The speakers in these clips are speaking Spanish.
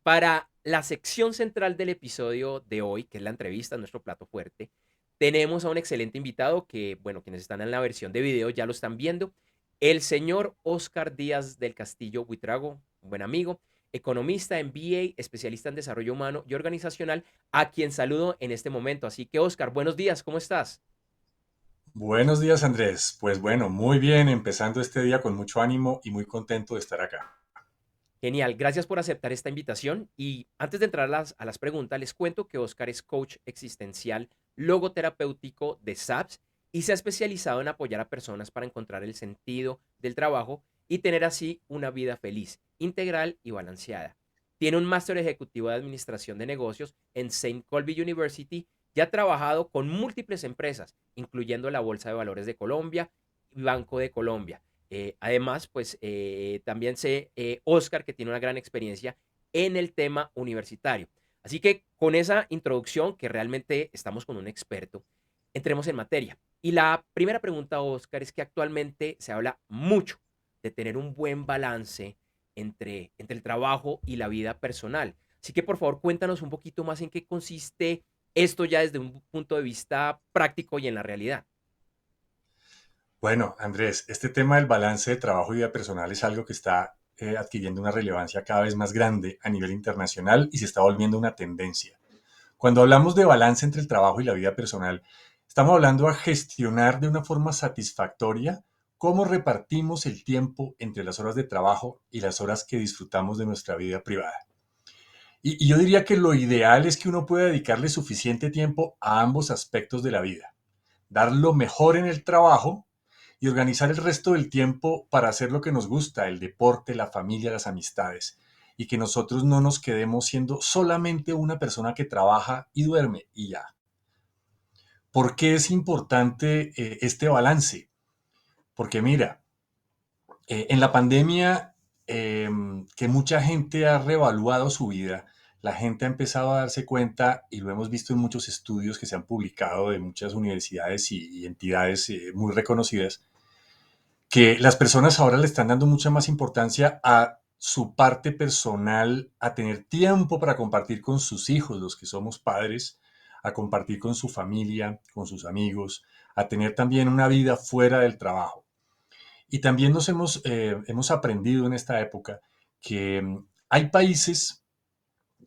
Para la sección central del episodio de hoy, que es la entrevista, nuestro plato fuerte, tenemos a un excelente invitado que, bueno, quienes están en la versión de video ya lo están viendo, el señor Oscar Díaz del Castillo Buitrago, un buen amigo, economista, MBA, especialista en desarrollo humano y organizacional, a quien saludo en este momento. Así que, Oscar, buenos días, ¿cómo estás? Buenos días, Andrés. Pues bueno, muy bien, empezando este día con mucho ánimo y muy contento de estar acá. Genial, gracias por aceptar esta invitación. Y antes de entrar a las preguntas, les cuento que Oscar es coach existencial logoterapéutico de SAPS y se ha especializado en apoyar a personas para encontrar el sentido del trabajo y tener así una vida feliz, integral y balanceada. Tiene un máster ejecutivo de administración de negocios en Saint Colby University y ha trabajado con múltiples empresas, incluyendo la Bolsa de Valores de Colombia y Banco de Colombia. Además, pues también sé, Oscar, que tiene una gran experiencia en el tema universitario. Así que con esa introducción, que realmente estamos con un experto, entremos en materia. Y la primera pregunta, Oscar, es que actualmente se habla mucho de tener un buen balance entre el trabajo y la vida personal. Así que por favor cuéntanos un poquito más en qué consiste esto ya desde un punto de vista práctico y en la realidad. Bueno, Andrés, este tema del balance de trabajo y vida personal es algo que está adquiriendo una relevancia cada vez más grande a nivel internacional y se está volviendo una tendencia. Cuando hablamos de balance entre el trabajo y la vida personal, estamos hablando a gestionar de una forma satisfactoria cómo repartimos el tiempo entre las horas de trabajo y las horas que disfrutamos de nuestra vida privada. Y yo diría que lo ideal es que uno pueda dedicarle suficiente tiempo a ambos aspectos de la vida, dar lo mejor en el trabajo y organizar el resto del tiempo para hacer lo que nos gusta, el deporte, la familia, las amistades, y que nosotros no nos quedemos siendo solamente una persona que trabaja y duerme y ya. ¿Por qué es importante este balance? Porque mira, en la pandemia, que mucha gente ha reevaluado su vida, la gente ha empezado a darse cuenta, y lo hemos visto en muchos estudios que se han publicado de muchas universidades y entidades muy reconocidas, que las personas ahora le están dando mucha más importancia a su parte personal, a tener tiempo para compartir con sus hijos, los que somos padres, a compartir con su familia, con sus amigos, a tener también una vida fuera del trabajo. Y también hemos aprendido en esta época que hay países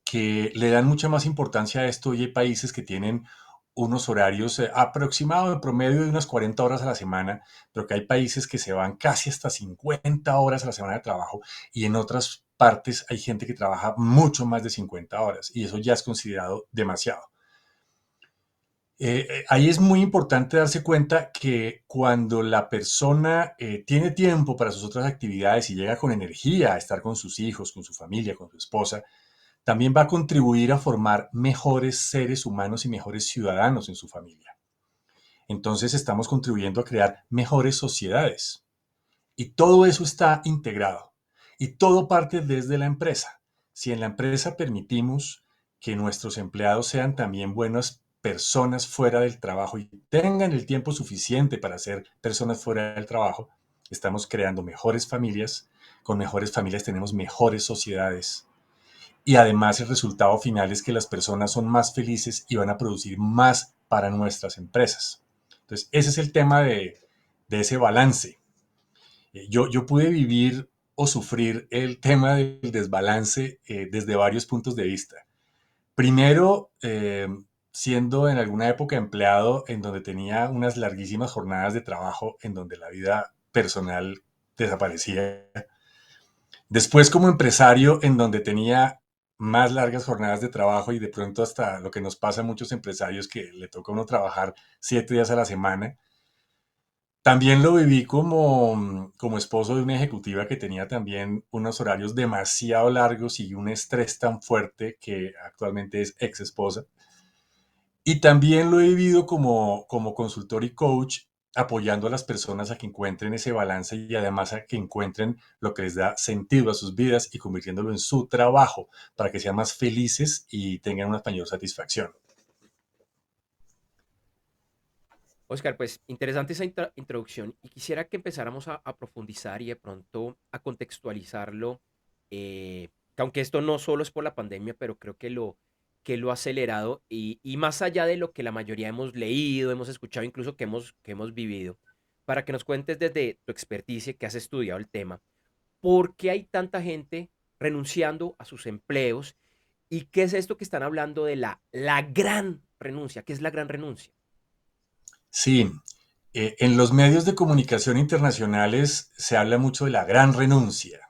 que le dan mucha más importancia a esto y hay países que tienen unos horarios aproximados en promedio de unas 40 horas a la semana, pero que hay países que se van casi hasta 50 horas a la semana de trabajo y en otras partes hay gente que trabaja mucho más de 50 horas y eso ya es considerado demasiado. Ahí es muy importante darse cuenta que cuando la persona tiene tiempo para sus otras actividades y llega con energía a estar con sus hijos, con su familia, con su esposa, también va a contribuir a formar mejores seres humanos y mejores ciudadanos en su familia. Entonces estamos contribuyendo a crear mejores sociedades. Y todo eso está integrado. Y todo parte desde la empresa. Si en la empresa permitimos que nuestros empleados sean también buenas personas fuera del trabajo y tengan el tiempo suficiente para ser personas fuera del trabajo, estamos creando mejores familias. Con mejores familias tenemos mejores sociedades. Y además el resultado final es que las personas son más felices y van a producir más para nuestras empresas. Entonces, ese es el tema de ese balance. Yo pude vivir o sufrir el tema del desbalance desde varios puntos de vista. Primero, siendo en alguna época empleado en donde tenía unas larguísimas jornadas de trabajo en donde la vida personal desaparecía. Después como empresario en donde tenía más largas jornadas de trabajo y de pronto hasta lo que nos pasa a muchos empresarios que le toca a uno trabajar 7 días a la semana. También lo viví como esposo de una ejecutiva que tenía también unos horarios demasiado largos y un estrés tan fuerte que actualmente es ex esposa. Y también lo he vivido como consultor y coach, apoyando a las personas a que encuentren ese balance y además a que encuentren lo que les da sentido a sus vidas y convirtiéndolo en su trabajo para que sean más felices y tengan una mayor satisfacción. Oscar, pues interesante esa introducción y quisiera que empezáramos a profundizar y de pronto a contextualizarlo que aunque esto no solo es por la pandemia, pero creo que lo ha acelerado y más allá de lo que la mayoría hemos leído, hemos escuchado, incluso que hemos vivido, para que nos cuentes desde tu experticia, que has estudiado el tema, ¿por qué hay tanta gente renunciando a sus empleos? ¿Y qué es esto que están hablando de la gran renuncia? ¿Qué es la gran renuncia? Sí, en los medios de comunicación internacionales se habla mucho de la gran renuncia.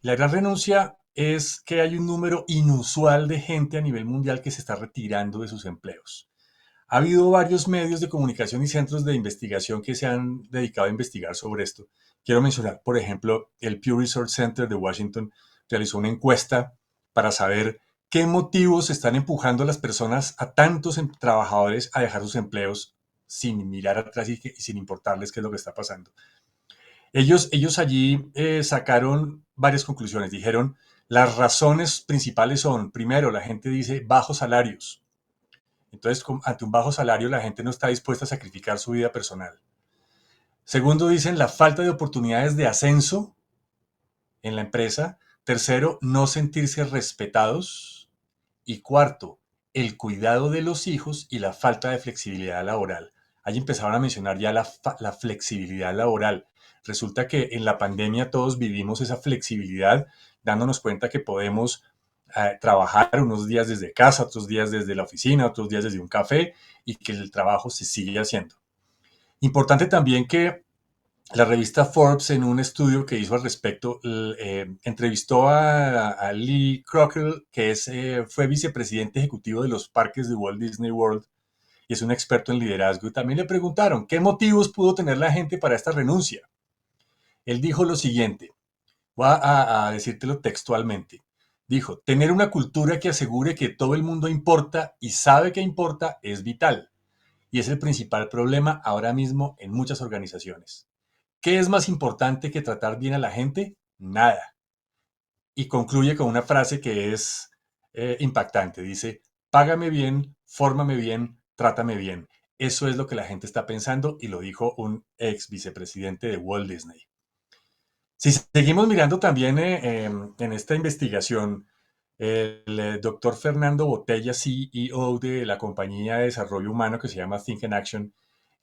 La gran renuncia es que hay un número inusual de gente a nivel mundial que se está retirando de sus empleos. Ha habido varios medios de comunicación y centros de investigación que se han dedicado a investigar sobre esto. Quiero mencionar, por ejemplo, el Pew Research Center de Washington realizó una encuesta para saber qué motivos están empujando a las personas, a tantos trabajadores, a dejar sus empleos sin mirar atrás y sin importarles qué es lo que está pasando. Ellos allí sacaron varias conclusiones. Dijeron, las razones principales son, primero, la gente dice bajos salarios. Entonces, ante un bajo salario, la gente no está dispuesta a sacrificar su vida personal. Segundo, dicen la falta de oportunidades de ascenso en la empresa. Tercero, no sentirse respetados. Y cuarto, el cuidado de los hijos y la falta de flexibilidad laboral. Ahí empezaron a mencionar ya la flexibilidad laboral. Resulta que en la pandemia todos vivimos esa flexibilidad, dándonos cuenta que podemos trabajar unos días desde casa, otros días desde la oficina, otros días desde un café y que el trabajo se sigue haciendo. Importante también que la revista Forbes, en un estudio que hizo al respecto, entrevistó a Lee Crocker, que fue vicepresidente ejecutivo de los parques de Walt Disney World y es un experto en liderazgo. Y también le preguntaron qué motivos pudo tener la gente para esta renuncia. Él dijo lo siguiente, voy a decírtelo textualmente. Dijo, tener una cultura que asegure que todo el mundo importa y sabe que importa es vital. Y es el principal problema ahora mismo en muchas organizaciones. ¿Qué es más importante que tratar bien a la gente? Nada. Y concluye con una frase que es impactante. Dice, págame bien, fórmame bien, trátame bien. Eso es lo que la gente está pensando y lo dijo un ex vicepresidente de Walt Disney. Si seguimos mirando también en esta investigación, el doctor Fernando Botella, CEO de la compañía de desarrollo humano que se llama Think and Action,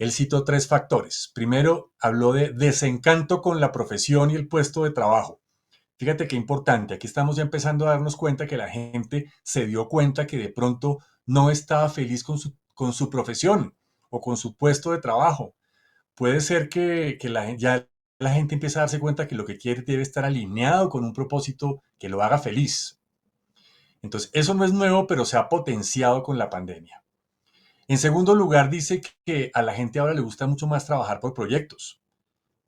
él citó tres factores. Primero, habló de desencanto con la profesión y el puesto de trabajo. Fíjate qué importante, aquí estamos ya empezando a darnos cuenta que la gente se dio cuenta que de pronto no estaba feliz con su profesión o con su puesto de trabajo. Puede ser que ya la gente empiece a darse cuenta que lo que quiere debe estar alineado con un propósito que lo haga feliz. Entonces, eso no es nuevo, pero se ha potenciado con la pandemia. En segundo lugar, dice que a la gente ahora le gusta mucho más trabajar por proyectos,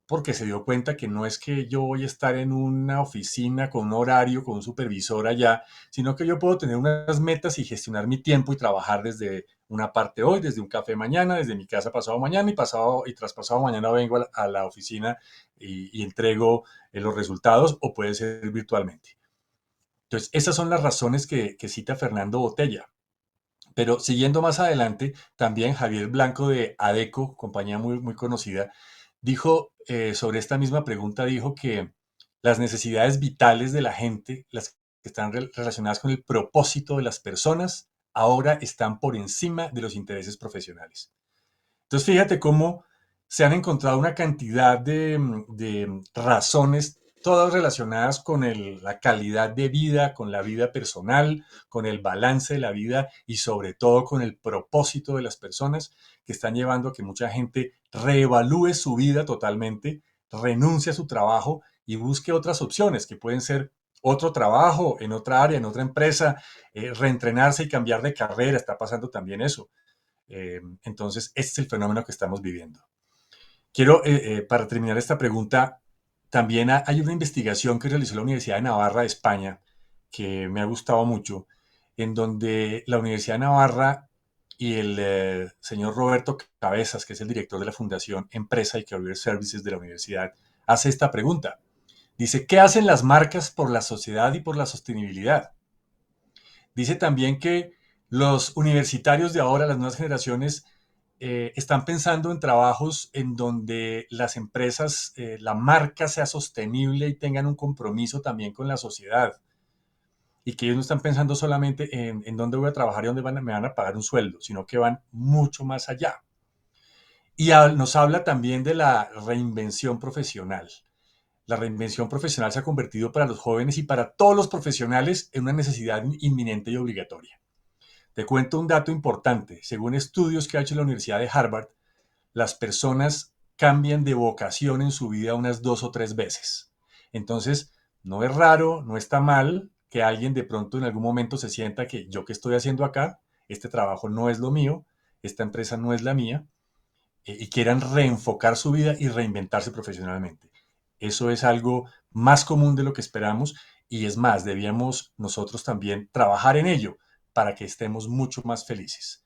porque se dio cuenta que no es que yo voy a estar en una oficina con un horario, con un supervisor allá, sino que yo puedo tener unas metas y gestionar mi tiempo y trabajar desde una parte hoy, desde un café mañana, desde mi casa pasado mañana y tras pasado mañana vengo a la oficina y entrego los resultados o puede ser virtualmente. Entonces, esas son las razones que cita Fernando Botella. Pero siguiendo más adelante, también Javier Blanco de ADECO, compañía muy conocida, dijo sobre esta misma pregunta, dijo que las necesidades vitales de la gente, las que están relacionadas con el propósito de las personas, ahora están por encima de los intereses profesionales. Entonces, fíjate cómo se han encontrado una cantidad de razones, todas relacionadas con la calidad de vida, con la vida personal, con el balance de la vida y sobre todo con el propósito de las personas que están llevando a que mucha gente reevalúe su vida totalmente, renuncie a su trabajo y busque otras opciones que pueden ser otro trabajo en otra área, en otra empresa, reentrenarse y cambiar de carrera. Está pasando también eso. Entonces, este es el fenómeno que estamos viviendo. Quiero, para terminar esta pregunta, también hay una investigación que realizó la Universidad de Navarra de España, que me ha gustado mucho, en donde la Universidad de Navarra y el señor Roberto Cabezas, que es el director de la Fundación Empresa y Career Services de la universidad, hace esta pregunta. Dice, ¿qué hacen las marcas por la sociedad y por la sostenibilidad? Dice también que los universitarios de ahora, las nuevas generaciones, están pensando en trabajos en donde las empresas, la marca sea sostenible y tengan un compromiso también con la sociedad. y que ellos no están pensando solamente en dónde voy a trabajar y dónde me van a pagar un sueldo, sino que van mucho más allá. Y nos habla también de la reinvención profesional. La reinvención profesional se ha convertido para los jóvenes y para todos los profesionales en una necesidad inminente y obligatoria. Te cuento un dato importante. Según estudios que ha hecho la Universidad de Harvard, las personas cambian de vocación en su vida unas 2 o 3 veces. Entonces, no es raro, no está mal que alguien de pronto en algún momento se sienta que yo qué estoy haciendo acá, este trabajo no es lo mío, esta empresa no es la mía, y quieran reenfocar su vida y reinventarse profesionalmente. Eso es algo más común de lo que esperamos y es más, debíamos nosotros también trabajar en ello para que estemos mucho más felices.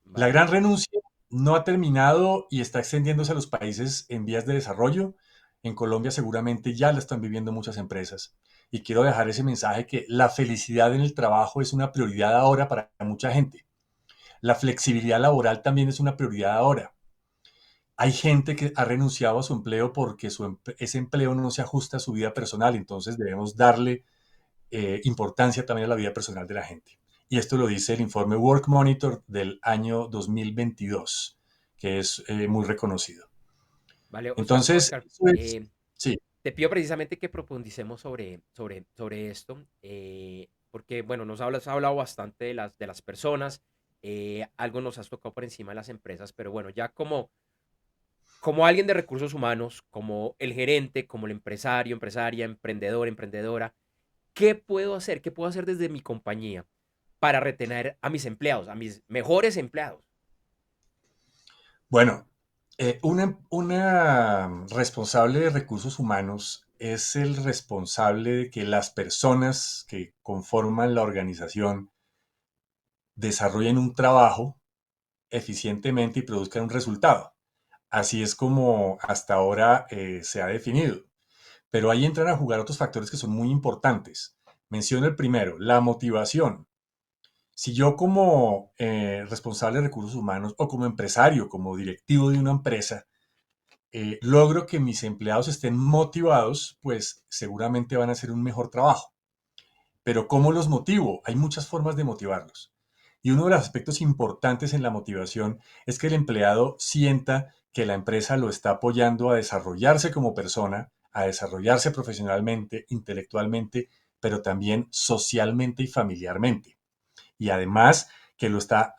La Vale. gran renuncia no ha terminado y está extendiéndose a los países en vías de desarrollo. En Colombia seguramente ya la están viviendo muchas empresas. Y quiero dejar ese mensaje que la felicidad en el trabajo es una prioridad ahora para mucha gente. La flexibilidad laboral también es una prioridad ahora. Hay gente que ha renunciado a su empleo porque ese empleo no se ajusta a su vida personal, entonces debemos darle importancia también a la vida personal de la gente. Y esto lo dice el informe Work Monitor del año 2022, que es muy reconocido. Vale, Entonces, Oscar, eso es, sí, te pido precisamente que profundicemos sobre esto, porque, bueno, has hablado bastante de las personas, algo nos has tocado por encima de las empresas, pero bueno, ya como alguien de recursos humanos, como el gerente, como el empresario, empresaria, emprendedor, emprendedora, ¿qué puedo hacer? ¿Qué puedo hacer desde mi compañía para retener a mis empleados, a mis mejores empleados? bueno, una responsable de recursos humanos es el responsable de que las personas que conforman la organización desarrollen un trabajo eficientemente y produzcan un resultado. Así es como hasta ahora se ha definido. Pero ahí entran a jugar otros factores que son muy importantes. Menciono el primero, la motivación. Si yo como responsable de recursos humanos o como empresario, como directivo de una empresa, logro que mis empleados estén motivados, pues seguramente van a hacer un mejor trabajo. Pero ¿cómo los motivo? Hay muchas formas de motivarlos. Y uno de los aspectos importantes en la motivación es que el empleado sienta que la empresa lo está apoyando a desarrollarse como persona, a desarrollarse profesionalmente, intelectualmente, pero también socialmente y familiarmente. Y además que está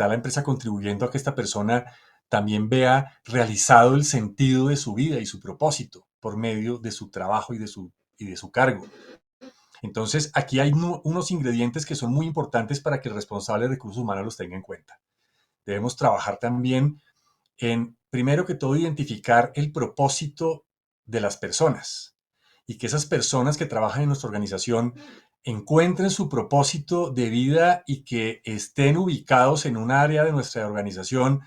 la empresa contribuyendo a que esta persona también vea realizado el sentido de su vida y su propósito por medio de su trabajo y de su cargo. Entonces, aquí hay unos ingredientes que son muy importantes para que el responsable de recursos humanos los tenga en cuenta. Debemos trabajar también en, primero que todo, identificar el propósito de las personas y que esas personas que trabajan en nuestra organización encuentren su propósito de vida y que estén ubicados en un área de nuestra organización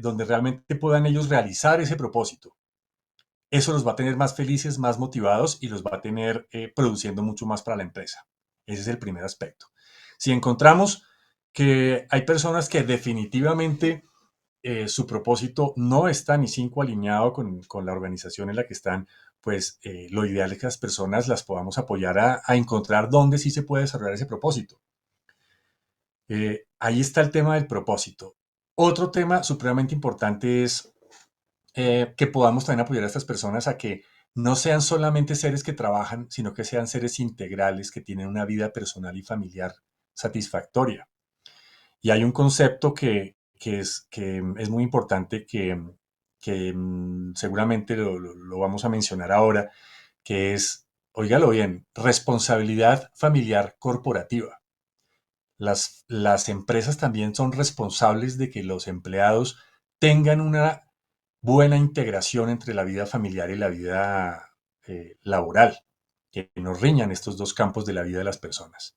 donde realmente puedan ellos realizar ese propósito. Eso los va a tener más felices, más motivados y los va a tener produciendo mucho más para la empresa. Ese es el primer aspecto. Si encontramos que hay personas que definitivamente su propósito no está ni cinco alineado con la organización en la que están, pues lo ideal es que las personas las podamos apoyar a encontrar dónde sí se puede desarrollar ese propósito. Ahí está el tema del propósito. Otro tema supremamente importante es que podamos también apoyar a estas personas a que no sean solamente seres que trabajan, sino que sean seres integrales que tienen una vida personal y familiar satisfactoria. Y hay un concepto que es muy importante que seguramente lo vamos a mencionar ahora, que es, óigalo bien, responsabilidad familiar corporativa. Las empresas también son responsables de que los empleados tengan una buena integración entre la vida familiar y la vida laboral, que no riñan estos dos campos de la vida de las personas.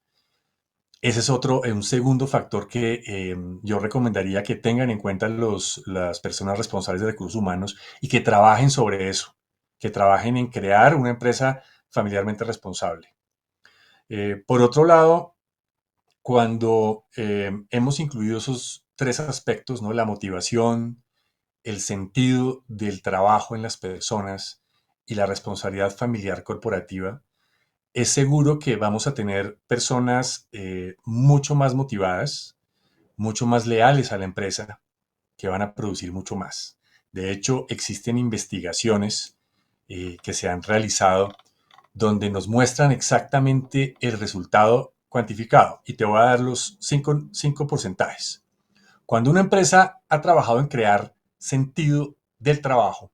Ese es un segundo factor que yo recomendaría que tengan en cuenta las personas responsables de recursos humanos y que trabajen sobre eso, que trabajen en crear una empresa familiarmente responsable. Por otro lado, cuando hemos incluido esos tres aspectos, ¿no? La motivación, el sentido del trabajo en las personas y la responsabilidad familiar corporativa, es seguro que vamos a tener personas mucho más motivadas, mucho más leales a la empresa, que van a producir mucho más. De hecho, existen investigaciones que se han realizado donde nos muestran exactamente el resultado cuantificado. Y te voy a dar los cinco porcentajes. Cuando una empresa ha trabajado en crear sentido del trabajo,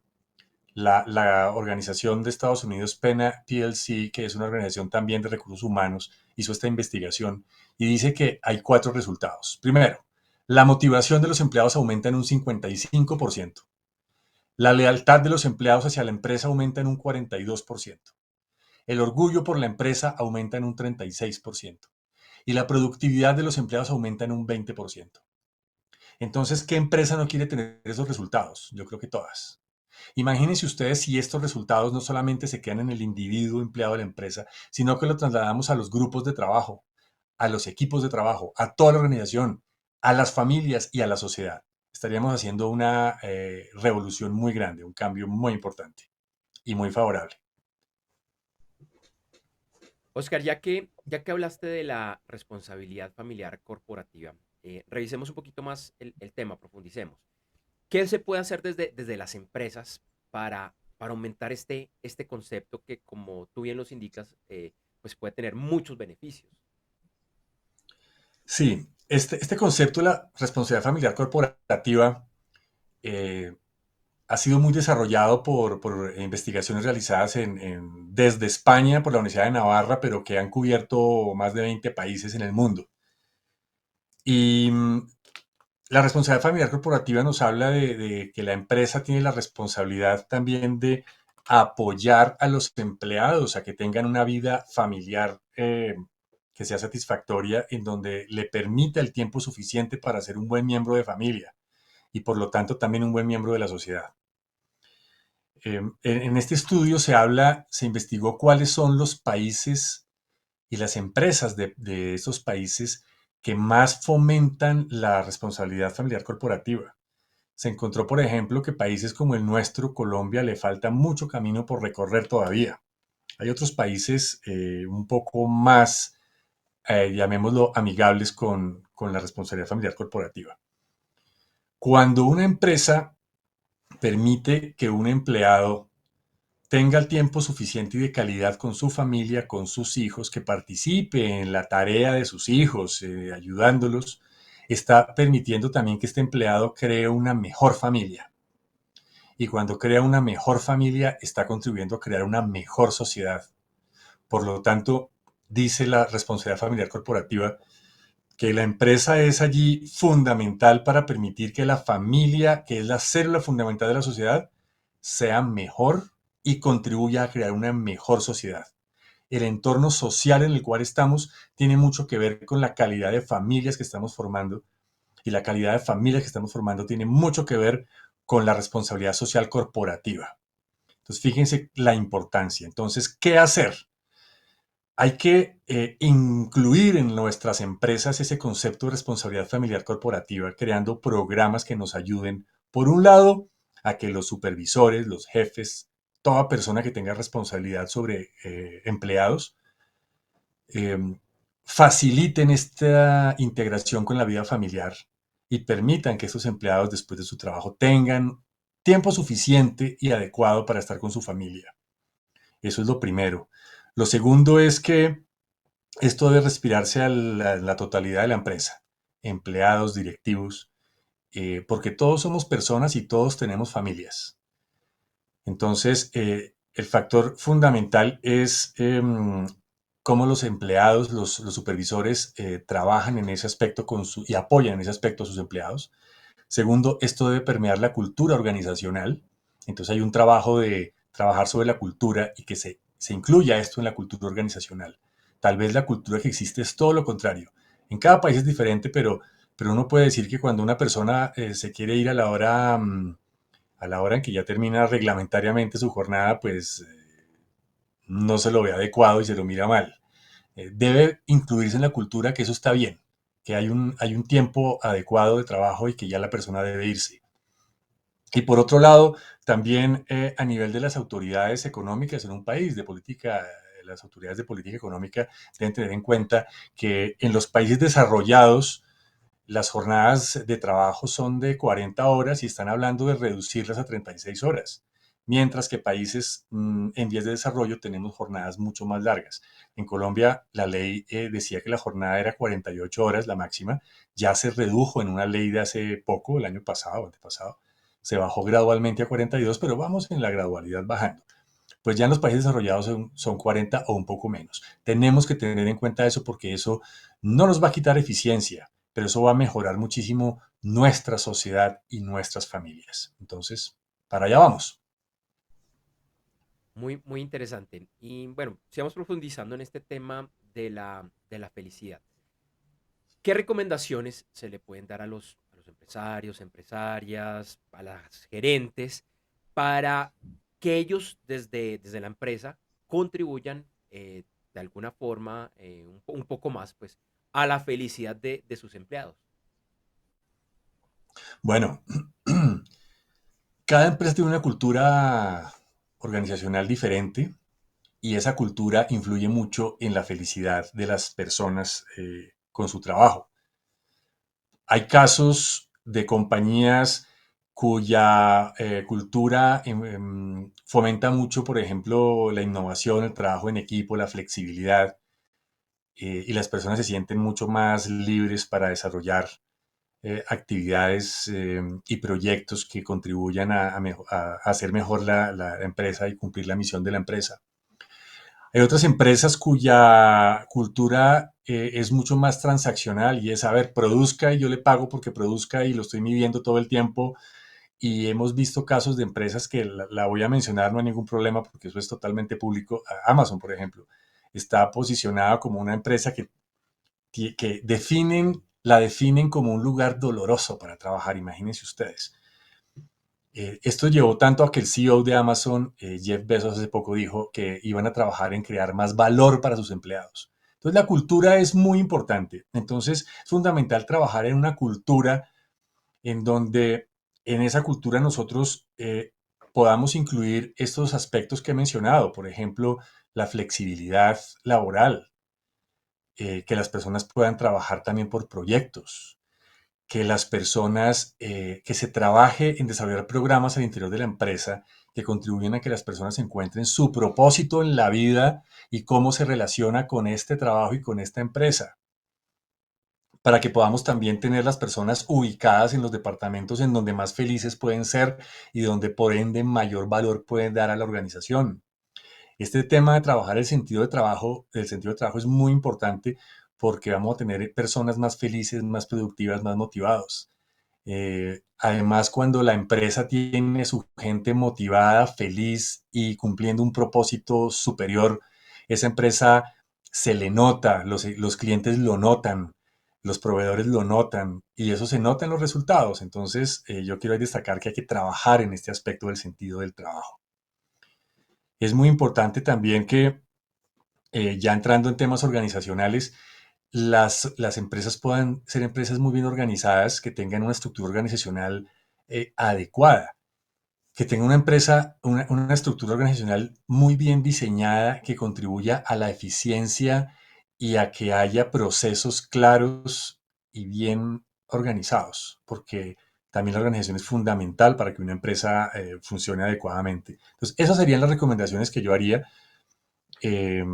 la organización de Estados Unidos, PENA PLC, que es una organización también de recursos humanos, hizo esta investigación y dice que hay cuatro resultados. Primero, la motivación de los empleados aumenta en un 55%. La lealtad de los empleados hacia la empresa aumenta en un 42%. El orgullo por la empresa aumenta en un 36%. Y la productividad de los empleados aumenta en un 20%. Entonces, ¿qué empresa no quiere tener esos resultados? Yo creo que todas. Imagínense ustedes si estos resultados no solamente se quedan en el individuo empleado de la empresa, sino que lo trasladamos a los grupos de trabajo, a los equipos de trabajo, a toda la organización, a las familias y a la sociedad. Estaríamos haciendo una revolución muy grande, un cambio muy importante y muy favorable. Oscar, ya que hablaste de la responsabilidad familiar corporativa, revisemos un poquito más el tema, profundicemos. ¿Qué se puede hacer desde las empresas para aumentar este concepto que, como tú bien los indicas, pues puede tener muchos beneficios? Sí, este concepto de la responsabilidad familiar corporativa eh, ha sido muy desarrollado por investigaciones realizadas desde España por la Universidad de Navarra, pero que han cubierto más de 20 países en el mundo. Y la responsabilidad familiar corporativa nos habla de que la empresa tiene la responsabilidad también de apoyar a los empleados a que tengan una vida familiar que sea satisfactoria, en donde le permita el tiempo suficiente para ser un buen miembro de familia y por lo tanto también un buen miembro de la sociedad. En este estudio se investigó cuáles son los países y las empresas de esos países que más fomentan la responsabilidad familiar corporativa. Se encontró, por ejemplo, que países como el nuestro, Colombia, le falta mucho camino por recorrer todavía. Hay otros países un poco más, llamémoslo, amigables con la responsabilidad familiar corporativa. Cuando una empresa permite que un empleado tenga el tiempo suficiente y de calidad con su familia, con sus hijos, que participe en la tarea de sus hijos, ayudándolos, está permitiendo también que este empleado cree una mejor familia. Y cuando crea una mejor familia, está contribuyendo a crear una mejor sociedad. Por lo tanto, dice la responsabilidad familiar corporativa que la empresa es allí fundamental para permitir que la familia, que es la célula fundamental de la sociedad, sea mejor y contribuya a crear una mejor sociedad. El entorno social en el cual estamos tiene mucho que ver con la calidad de familias que estamos formando y la calidad de familias que estamos formando tiene mucho que ver con la responsabilidad social corporativa. Entonces, fíjense la importancia. Entonces, ¿qué hacer? Hay que incluir en nuestras empresas ese concepto de responsabilidad familiar corporativa, creando programas que nos ayuden, por un lado, a que los supervisores, los jefes, toda persona que tenga responsabilidad sobre empleados, eh, faciliten esta integración con la vida familiar y permitan que esos empleados después de su trabajo tengan tiempo suficiente y adecuado para estar con su familia. Eso es lo primero. Lo segundo es que esto debe respirarse a la totalidad de la empresa, empleados, directivos, porque todos somos personas y todos tenemos familias. Entonces, el factor fundamental es cómo los empleados, los supervisores, trabajan en ese aspecto y apoyan en ese aspecto a sus empleados. Segundo, esto debe permear la cultura organizacional. Entonces, hay un trabajo de trabajar sobre la cultura y que se incluya esto en la cultura organizacional. Tal vez la cultura que existe es todo lo contrario. En cada país es diferente, pero uno puede decir que cuando una persona se quiere ir a la hora en que ya termina reglamentariamente su jornada, pues no se lo ve adecuado y se lo mira mal. Debe incluirse en la cultura que eso está bien, que hay un tiempo adecuado de trabajo y que ya la persona debe irse. Y por otro lado, también a nivel de las autoridades económicas en un país, de política, las autoridades de política económica deben tener en cuenta que en los países desarrollados las jornadas de trabajo son de 40 horas y están hablando de reducirlas a 36 horas, mientras que países en vías de desarrollo tenemos jornadas mucho más largas. En Colombia la ley decía que la jornada era 48 horas, la máxima, ya se redujo en una ley de hace poco, el año pasado, antepasado, se bajó gradualmente a 42, pero vamos en la gradualidad bajando. Pues ya en los países desarrollados son 40 o un poco menos. Tenemos que tener en cuenta eso porque eso no nos va a quitar eficiencia, pero eso va a mejorar muchísimo nuestra sociedad y nuestras familias. Entonces, para allá vamos. Muy, muy interesante. Y bueno, sigamos profundizando en este tema de la felicidad. ¿Qué recomendaciones se le pueden dar a los empresarios, empresarias, a las gerentes, para que ellos desde la empresa contribuyan de alguna forma un poco más pues, a la felicidad de sus empleados? Bueno, cada empresa tiene una cultura organizacional diferente y esa cultura influye mucho en la felicidad de las personas con su trabajo. Hay casos de compañías cuya cultura fomenta mucho, por ejemplo, la innovación, el trabajo en equipo, la flexibilidad, y las personas se sienten mucho más libres para desarrollar actividades y proyectos que contribuyan a hacer mejor la empresa y cumplir la misión de la empresa. Hay otras empresas cuya cultura es mucho más transaccional y es, a ver, produzca y yo le pago porque produzca y lo estoy midiendo todo el tiempo. Y hemos visto casos de empresas que la voy a mencionar, no hay ningún problema porque eso es totalmente público. Amazon, por ejemplo, está posicionada como una empresa que la definen como un lugar doloroso para trabajar, imagínense ustedes. Esto llevó tanto a que el CEO de Amazon, Jeff Bezos, hace poco dijo que iban a trabajar en crear más valor para sus empleados. Entonces, la cultura es muy importante. Entonces, es fundamental trabajar en una cultura en donde en esa cultura nosotros podamos incluir estos aspectos que he mencionado, por ejemplo, la flexibilidad laboral, que las personas puedan trabajar también por proyectos, que las personas, que se trabaje en desarrollar programas al interior de la empresa que contribuyen a que las personas encuentren su propósito en la vida y cómo se relaciona con este trabajo y con esta empresa, para que podamos también tener las personas ubicadas en los departamentos en donde más felices pueden ser y donde por ende mayor valor pueden dar a la organización. Este tema de trabajar el sentido de trabajo es muy importante porque vamos a tener personas más felices, más productivas, más motivados. Además, cuando la empresa tiene su gente motivada, feliz y cumpliendo un propósito superior, esa empresa se le nota, los clientes lo notan, los proveedores lo notan y eso se nota en los resultados. Entonces, yo quiero destacar que hay que trabajar en este aspecto del sentido del trabajo. Es muy importante también que, ya entrando en temas organizacionales, las empresas puedan ser empresas muy bien organizadas, que tengan una estructura organizacional adecuada, que tengan una estructura organizacional muy bien diseñada que contribuya a la eficiencia y a que haya procesos claros y bien organizados, porque también la organización es fundamental para que una empresa funcione adecuadamente. Entonces, esas serían las recomendaciones que yo haría. Eh,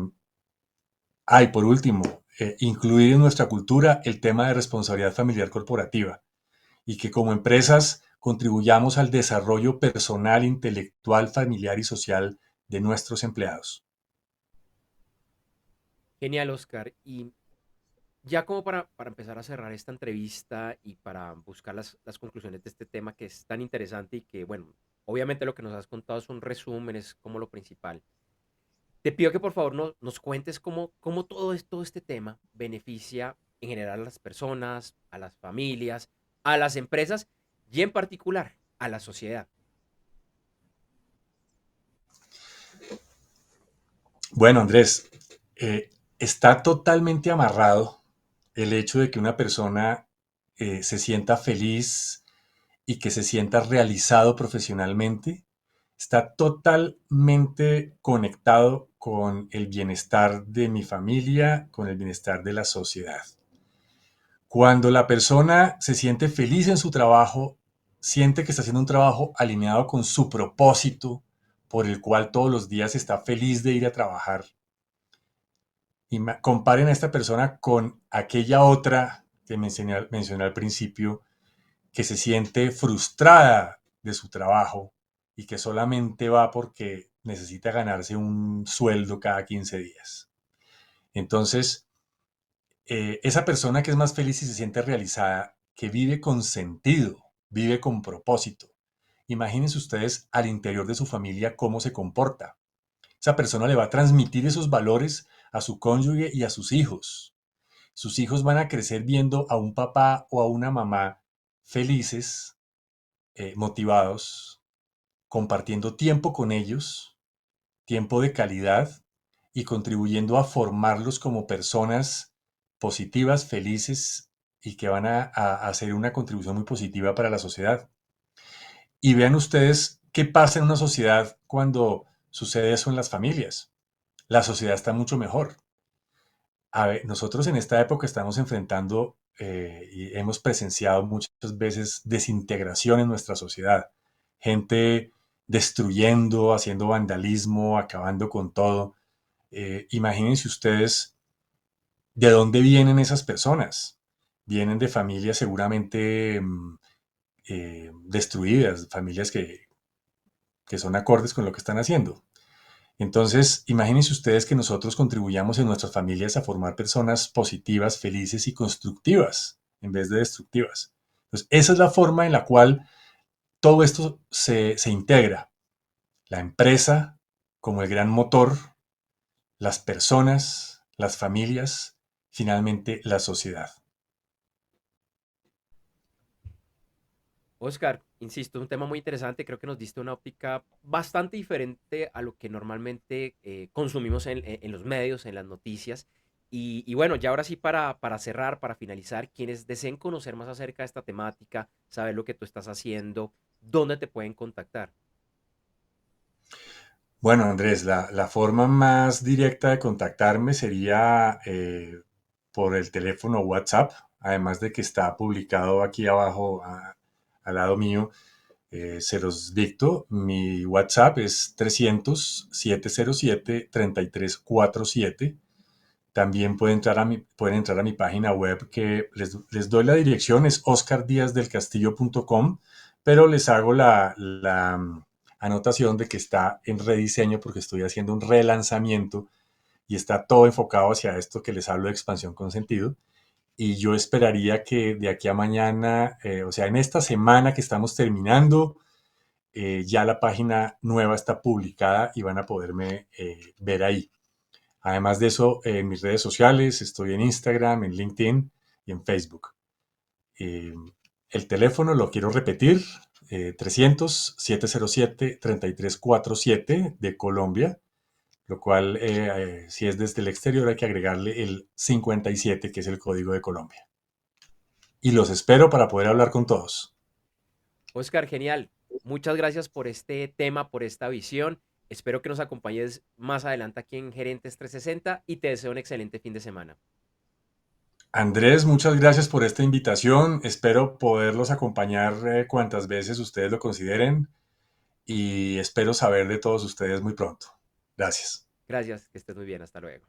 y por último, incluir en nuestra cultura el tema de responsabilidad familiar corporativa y que como empresas contribuyamos al desarrollo personal, intelectual, familiar y social de nuestros empleados. Genial, Oscar. Y ya como para empezar a cerrar esta entrevista y para buscar las conclusiones de este tema que es tan interesante y que, bueno, obviamente lo que nos has contado es un resumen, es como lo principal. Te pido que por favor nos cuentes cómo todo este tema beneficia en general a las personas, a las familias, a las empresas y en particular a la sociedad. Bueno, Andrés, está totalmente amarrado el hecho de que una persona se sienta feliz y que se sienta realizado profesionalmente está totalmente conectado con el bienestar de mi familia, con el bienestar de la sociedad. Cuando la persona se siente feliz en su trabajo, siente que está haciendo un trabajo alineado con su propósito, por el cual todos los días está feliz de ir a trabajar. Y comparen a esta persona con aquella otra que mencioné al principio, que se siente frustrada de su trabajo y que solamente va porque necesita ganarse un sueldo cada 15 días. Entonces, esa persona que es más feliz y se siente realizada, que vive con sentido, vive con propósito. Imagínense ustedes al interior de su familia cómo se comporta. Esa persona le va a transmitir esos valores a su cónyuge y a sus hijos. Sus hijos van a crecer viendo a un papá o a una mamá felices, motivados, compartiendo tiempo con ellos, tiempo de calidad y contribuyendo a formarlos como personas positivas, felices y que van a hacer una contribución muy positiva para la sociedad. Y vean ustedes qué pasa en una sociedad cuando sucede eso en las familias. La sociedad está mucho mejor. A ver, nosotros en esta época estamos enfrentando y hemos presenciado muchas veces desintegración en nuestra sociedad. Gente destruyendo, haciendo vandalismo, acabando con todo. Imagínense ustedes de dónde vienen esas personas. Vienen de familias seguramente destruidas, familias que son acordes con lo que están haciendo. Entonces, imagínense ustedes que nosotros contribuyamos en nuestras familias a formar personas positivas, felices y constructivas en vez de destructivas. Entonces, esa es la forma en la cual todo esto se integra. La empresa como el gran motor, las personas, las familias, finalmente la sociedad. Oscar, insisto, es un tema muy interesante. Creo que nos diste una óptica bastante diferente a lo que normalmente consumimos en los medios, en las noticias. Y bueno, ya ahora sí para cerrar, para finalizar, quienes deseen conocer más acerca de esta temática, saber lo que tú estás haciendo, ¿dónde te pueden contactar? Bueno, Andrés, la forma más directa de contactarme sería por el teléfono WhatsApp, además de que está publicado aquí abajo al lado mío, se los dicto. Mi WhatsApp es 300-707-3347. También pueden entrar a mi página web que les doy la dirección, es oscardiazdelcastillo.com, pero les hago la anotación de que está en rediseño porque estoy haciendo un relanzamiento y está todo enfocado hacia esto que les hablo de expansión con sentido. Y yo esperaría que de aquí a mañana, o sea, en esta semana que estamos terminando, ya la página nueva está publicada y van a poderme ver ahí. Además de eso, en mis redes sociales, estoy en Instagram, en LinkedIn y en Facebook. Eh, el teléfono lo quiero repetir, 300-707-3347 de Colombia, lo cual, si es desde el exterior, hay que agregarle el 57, que es el código de Colombia. Y los espero para poder hablar con todos. Oscar, genial. Muchas gracias por este tema, por esta visión. Espero que nos acompañes más adelante aquí en Gerentes 360 y te deseo un excelente fin de semana. Andrés, muchas gracias por esta invitación. Espero poderlos acompañar cuantas veces ustedes lo consideren y espero saber de todos ustedes muy pronto. Gracias. Gracias, que estés muy bien. Hasta luego.